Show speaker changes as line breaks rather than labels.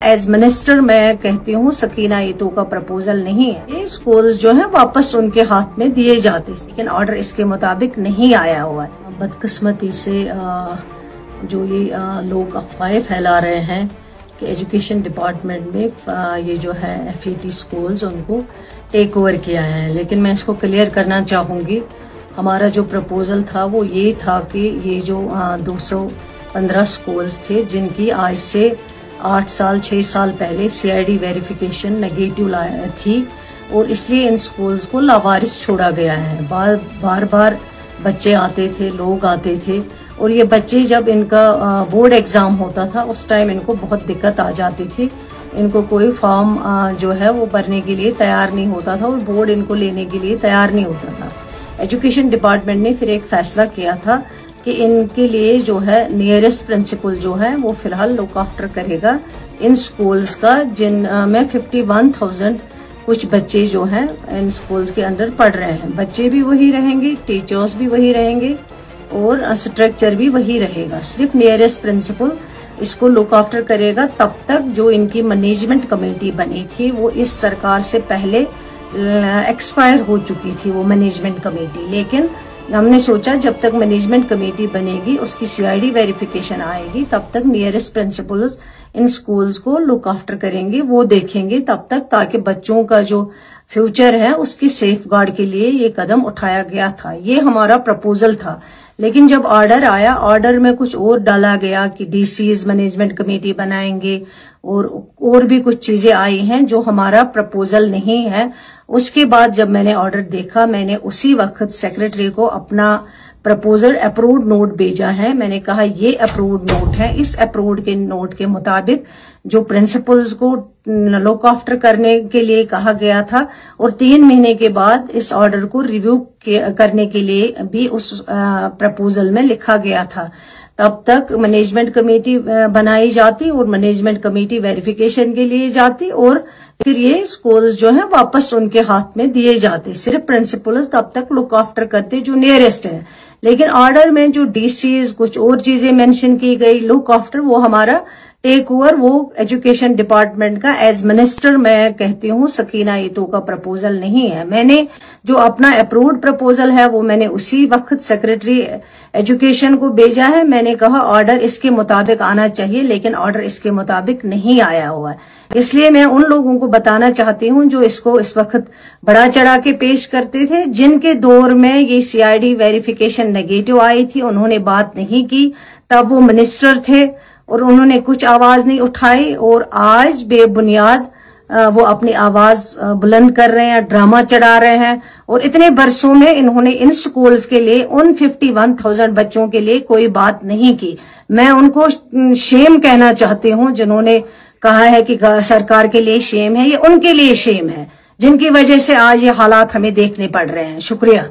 As minister मैं कहती हूँ सकीना ये तो का प्रपोजल नहीं है। ये स्कूल्स जो है वापस उनके हाथ में दिए जाते, लेकिन ऑर्डर इसके मुताबिक नहीं आया हुआ है। बदकिस्मती से जो ये लोग अफवाहें फैला रहे हैं कि एजुकेशन डिपार्टमेंट में ये जो है FET स्कूल्स उनको टेक ओवर किया है, लेकिन मैं इसको क्लियर करना चाहूँगी। हमारा जो प्रपोजल था वो ये था कि ये जो 215 स्कूल्स थे जिनकी आज से 8 साल 6 साल पहले CID वेरिफिकेशन नेगेटिव थी और इसलिए इन स्कूल्स को लावारिस छोड़ा गया है। बार बार बच्चे आते थे, लोग आते थे और ये बच्चे जब इनका बोर्ड एग्जाम होता था उस टाइम इनको बहुत दिक्कत आ जाती थी। इनको कोई फॉर्म जो है वो भरने के लिए तैयार नहीं होता था और बोर्ड इनको लेने के लिए तैयार नहीं होता था। एजुकेशन डिपार्टमेंट ने फिर एक फैसला किया था कि इनके लिए जो है नियरेस्ट प्रिंसिपल जो है वो फिलहाल लुक आफ्टर करेगा इन स्कूल्स का, जिन में 51,000 कुछ बच्चे जो हैं इन स्कूल्स के अंदर पढ़ रहे हैं। बच्चे भी वही रहेंगे, टीचर्स भी वही रहेंगे और स्ट्रक्चर भी वही रहेगा। सिर्फ नियरेस्ट प्रिंसिपल इसको लुक आफ्टर करेगा। तब तक जो इनकी मैनेजमेंट कमेटी बनी थी वो इस सरकार से पहले एक्सपायर हो चुकी थी वो मैनेजमेंट कमेटी, लेकिन हमने सोचा जब तक मैनेजमेंट कमेटी बनेगी उसकी CID वेरिफिकेशन आएगी तब तक नियरेस्ट प्रिंसिपल्स इन स्कूल्स को लुक आफ्टर करेंगे, वो देखेंगे तब तक, ताकि बच्चों का जो फ्यूचर है उसकी सेफ गार्ड के लिए ये कदम उठाया गया था। ये हमारा प्रपोजल था, लेकिन जब ऑर्डर आया ऑर्डर में कुछ और डाला गया कि DCs मैनेजमेंट कमेटी बनाएंगे और भी कुछ चीजें आई हैं जो हमारा प्रपोजल नहीं है। उसके बाद जब मैंने ऑर्डर देखा मैंने उसी वक्त सेक्रेटरी को अपना प्रपोजल अप्रूव्ड नोट भेजा है। मैंने कहा ये अप्रूव्ड नोट है, इस अप्रूव्ड के नोट के मुताबिक जो प्रिंसिपल्स को लुक आफ्टर करने के लिए कहा गया था और 3 महीने के बाद इस ऑर्डर को रिव्यू करने के लिए भी उस प्रपोजल में लिखा गया था। तब तक मैनेजमेंट कमेटी बनाई जाती और मैनेजमेंट कमेटी वेरिफिकेशन के लिए जाती और फिर ये स्कूल्स जो है वापस उनके हाथ में दिए जाते। सिर्फ प्रिंसिपल्स तब तक लुक आफ्टर करते जो नियरेस्ट है, लेकिन ऑर्डर में जो DCs कुछ और चीजें मेंशन की गई लुक आफ्टर, वो हमारा टेक ओवर वो एजुकेशन डिपार्टमेंट का एज मिनिस्टर मैं कहती हूँ सकीना ये तो का प्रपोजल नहीं है। मैंने जो अपना अप्रूव्ड प्रपोजल है वो मैंने उसी वक्त सेक्रेटरी एजुकेशन को भेजा है। मैंने कहा ऑर्डर इसके मुताबिक आना चाहिए, लेकिन ऑर्डर इसके मुताबिक नहीं आया हुआ है। इसलिए मैं उन लोगों को बताना चाहती हूँ जो इसको इस वक्त बढ़ा चढ़ा के पेश करते थे, जिनके दौर में ये CID वेरिफिकेशन नेगेटिव आई थी, उन्होंने बात नहीं की, तब वो मिनिस्टर थे और उन्होंने कुछ आवाज नहीं उठाई और आज बेबुनियाद वो अपनी आवाज बुलंद कर रहे हैं, ड्रामा चढ़ा रहे हैं। और इतने बरसों में इन्होंने इन स्कूल्स के लिए उन 51,000 बच्चों के लिए कोई बात नहीं की। मैं उनको शेम कहना चाहती हूँ जिन्होंने कहा है कि सरकार के लिए शेम है, ये उनके लिए शेम है जिनकी वजह से आज ये हालात हमें देखने पड़ रहे हैं। शुक्रिया।